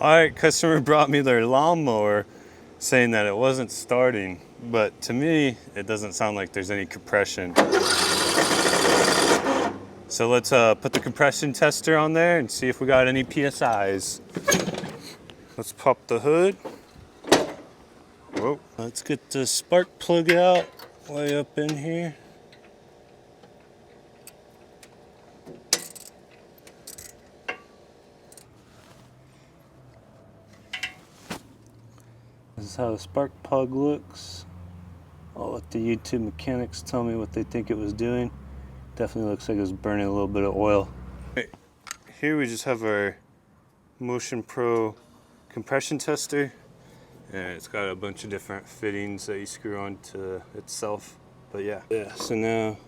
Alright, customer brought me their lawnmower saying that it wasn't starting, but to me, it doesn't sound like there's any compression. So let's put the compression tester on there and see if we got any PSIs. Let's pop the hood. Whoa. Let's get the spark plug out way up in here. This is how the spark plug looks. I'll let the YouTube mechanics tell me what they think it was doing. Definitely looks like it was burning a little bit of oil. Right. Here we just have our Motion Pro compression tester. And it's got a bunch of different fittings that you screw onto itself. But yeah, so now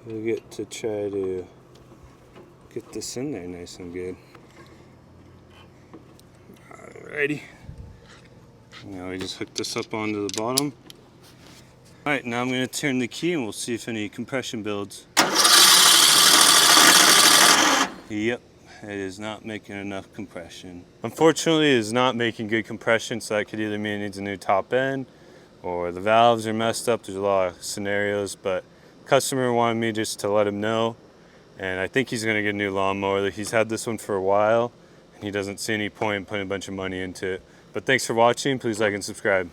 we get to try to get this in there nice and good. Alrighty. Now we just hook this up onto the bottom. Alright, now I'm going to turn the key and we'll see if any compression builds. Yep, it is not making enough compression. Unfortunately, it is not making good compression, so that could either mean it needs a new top end or the valves are messed up. There's a lot of scenarios, but customer wanted me just to let him know, and I think he's going to get a new lawnmower. He's had this one for a while and he doesn't see any point in putting a bunch of money into it. But thanks for watching. Please like and subscribe.